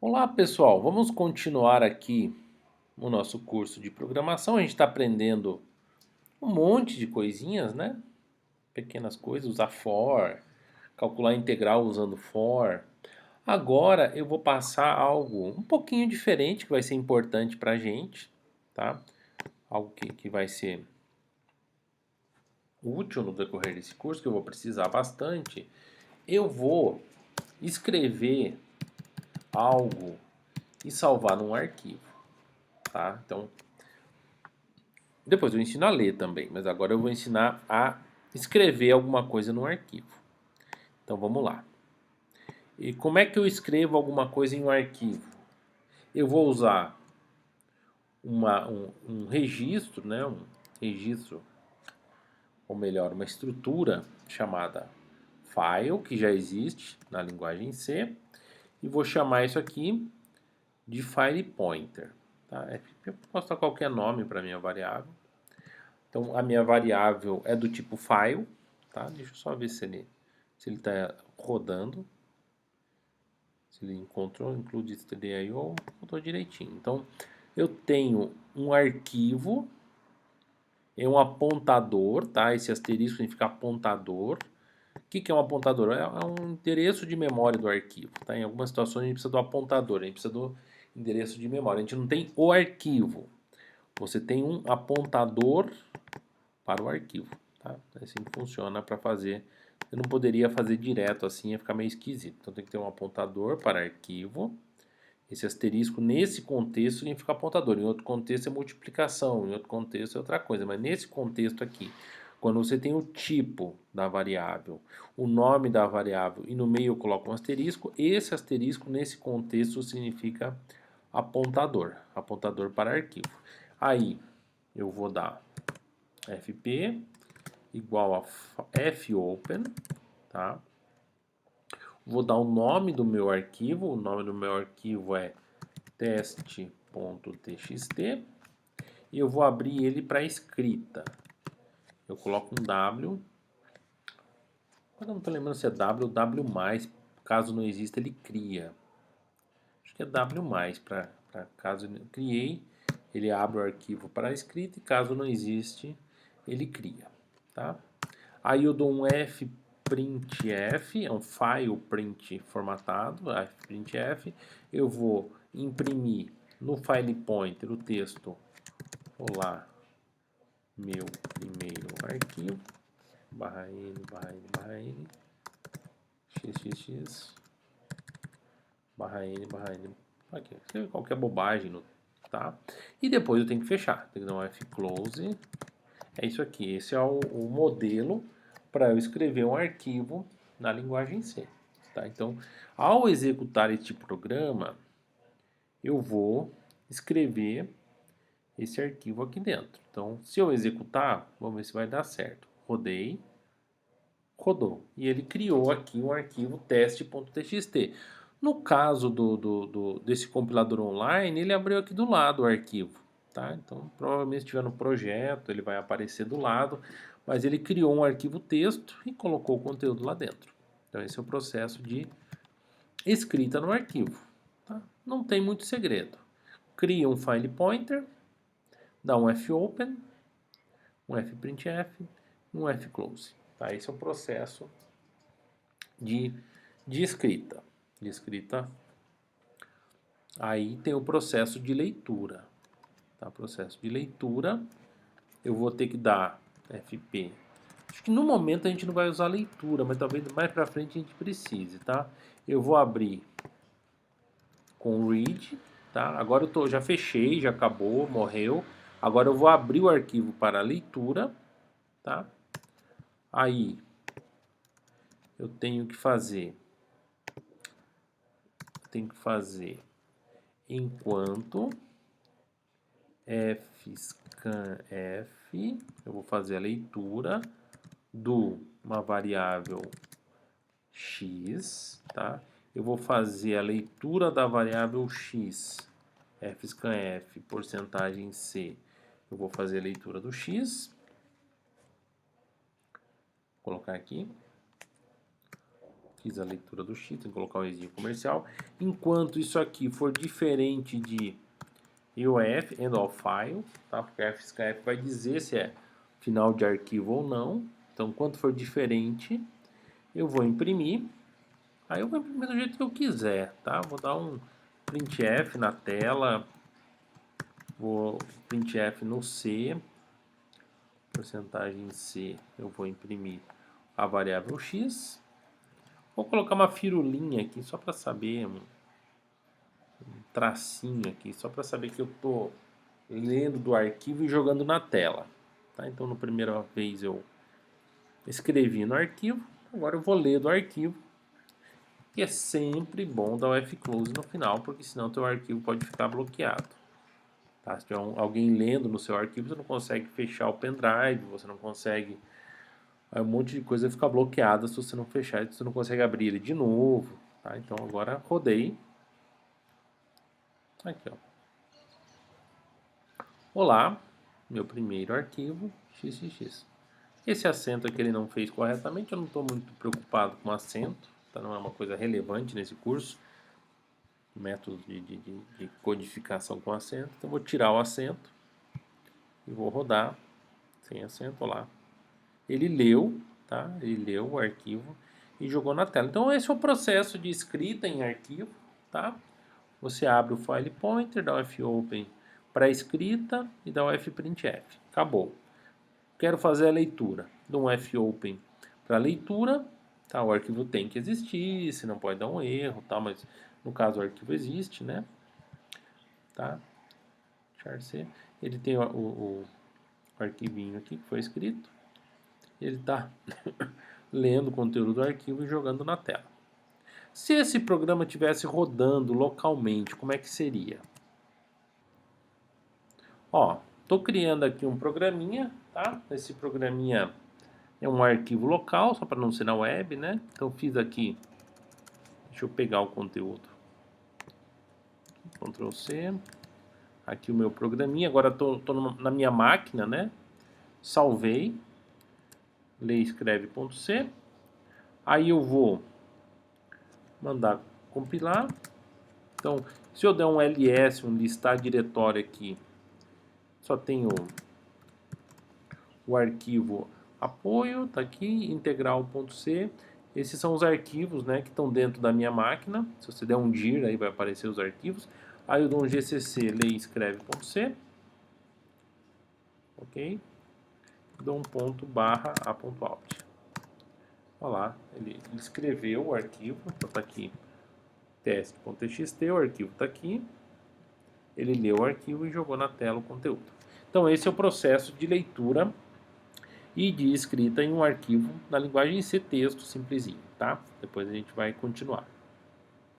Olá pessoal, vamos continuar aqui o nosso curso de programação. A gente está aprendendo um monte de coisinhas, né? Pequenas coisas, usar for, calcular integral usando for. Agora eu vou passar algo um pouquinho diferente que vai ser importante para a gente, tá? Algo que vai ser útil no decorrer desse curso, que eu vou precisar bastante. Eu vou escrever algo e salvar num arquivo, tá? Então depois eu ensino a ler também, mas agora eu vou ensinar a escrever alguma coisa no arquivo. Então vamos lá. E como é que eu escrevo alguma coisa em um arquivo? Eu vou usar um registro, né? Um registro, ou melhor, uma estrutura chamada file, que já existe na linguagem C, e vou chamar isso aqui de file pointer. Tá? Eu posso dar qualquer nome para minha variável. Então a minha variável é do tipo file, tá? Deixa eu só ver se ele está rodando. Se ele encontrou, include stdio, rodou direitinho. Então eu tenho um arquivo, é um apontador, tá? Esse asterisco significa apontador. O que é um apontador? É um endereço de memória do arquivo, tá? Em algumas situações a gente precisa do apontador, a gente precisa do endereço de memória. A gente não tem o arquivo. Você tem um apontador para o arquivo, tá? É assim que funciona para fazer. Eu não poderia fazer direto assim, ia ficar meio esquisito. Então tem que ter um apontador para arquivo. Esse asterisco nesse contexto significa apontador. Em outro contexto é multiplicação, em outro contexto é outra coisa. Mas nesse contexto aqui, quando você tem o tipo da variável, o nome da variável e no meio eu coloco um asterisco, esse asterisco nesse contexto significa apontador, apontador para arquivo. Aí eu vou dar fp igual a fopen, tá? Vou dar o nome do meu arquivo, o nome do meu arquivo é teste.txt e eu vou abrir ele para escrita. Eu coloco um W, agora não estou lembrando se é W ou W+, caso não exista ele cria. Acho que é W+, para caso eu criei, ele abre o arquivo para escrita e caso não existe, ele cria, tá? Aí eu dou um fprintf, é um file print formatado, fprintf. Eu vou imprimir no file pointer o texto: olá, meu primeiro arquivo, barra n, barra n, barra n, xxx, barra n, barra n. Aqui, qualquer bobagem, tá? E depois eu tenho que fechar, tem que dar um fclose. É isso aqui, esse é o modelo para eu escrever um arquivo na linguagem C. Tá? Então, ao executar este programa, eu vou escrever esse arquivo aqui dentro. Então, se eu executar, vamos ver se vai dar certo. Rodei, rodou. E ele criou aqui um arquivo teste.txt. No caso desse compilador online, ele abriu aqui do lado o arquivo. Tá? Então, provavelmente se estiver no projeto, ele vai aparecer do lado, mas ele criou um arquivo texto e colocou o conteúdo lá dentro. Então, esse é o processo de escrita no arquivo. Tá? Não tem muito segredo. Cria um file pointer, dá um fopen, um fprintf e um fclose. Tá? Esse é o processo de, de escrita. De escrita. Aí tem o processo de leitura. Tá? Processo de leitura. Eu vou ter que dar fp. Acho que no momento a gente não vai usar leitura, mas talvez mais para frente a gente precise, tá? Eu vou abrir com read, tá? Agora já fechei, já acabou, morreu. Agora eu vou abrir o arquivo para leitura, tá? Aí eu tenho que fazer enquanto fscanf, eu vou fazer a leitura do uma variável x, tá? Eu vou fazer a leitura da variável x, fscanf, porcentagem c. Eu vou fazer a leitura do x, vou colocar aqui. Fiz a leitura do X, tem que colocar um exinho comercial. Enquanto isso aqui for diferente de EOF, end of file, tá? Porque a FSKF vai dizer se é final de arquivo ou não. Então, enquanto for diferente, eu vou imprimir. Aí eu vou imprimir do jeito que eu quiser, tá? Vou dar um printf na tela, vou printf no C, porcentagem C, eu vou imprimir a variável X. Vou colocar uma firulinha aqui só para saber, um tracinho aqui, só para saber que eu estou lendo do arquivo e jogando na tela. Tá? Então, na primeira vez eu escrevi no arquivo, agora eu vou ler do arquivo. E é sempre bom dar o Fclose no final, porque senão teu arquivo pode ficar bloqueado. Tá? Se tiver alguém lendo no seu arquivo, você não consegue fechar o pendrive, você não consegue... Um monte de coisa fica bloqueada se você não fechar, você não consegue abrir ele de novo. Tá? Então agora rodei. Aqui, ó. Olá, meu primeiro arquivo, xxx. Esse acento aqui ele não fez corretamente, eu não estou muito preocupado com acento, tá? Não é uma coisa relevante nesse curso. Método de codificação com acento. Então vou tirar o acento e vou rodar sem acento, lá. Ele leu, tá? Ele leu o arquivo e jogou na tela. Então esse é o processo de escrita em arquivo, tá? Você abre o file pointer, dá o fopen para escrita e dá o fprintf. Acabou. Quero fazer a leitura. Dou um fopen para leitura, tá? O arquivo tem que existir, se não pode dar um erro, tá? Mas no caso o arquivo existe, né? Tá? Char-C. Ele tem o arquivinho aqui que foi escrito. Ele está lendo o conteúdo do arquivo e jogando na tela. Se esse programa estivesse rodando localmente, como é que seria? Ó, estou criando aqui um programinha, tá? Esse programinha é um arquivo local, só para não ser na web, né? Então fiz aqui, deixa eu pegar o conteúdo. Ctrl C. Aqui o meu programinha, agora estou na minha máquina, né? Salvei. Lê escreve.c. Aí eu vou mandar compilar. Então, se eu der um ls, um listar diretório aqui, só tenho o arquivo apoio, tá aqui, integral.c. Esses são os arquivos, né, que estão dentro da minha máquina. Se você der um dir, aí vai aparecer os arquivos. Aí eu dou um gcc lê escreve.c. Ok? Dou um ponto barra a.out. Olha lá, ele escreveu o arquivo, então está aqui teste.txt, o arquivo está aqui, ele leu o arquivo e jogou na tela o conteúdo. Então esse é o processo de leitura e de escrita em um arquivo na linguagem C texto simplesinho, tá? Depois a gente vai continuar.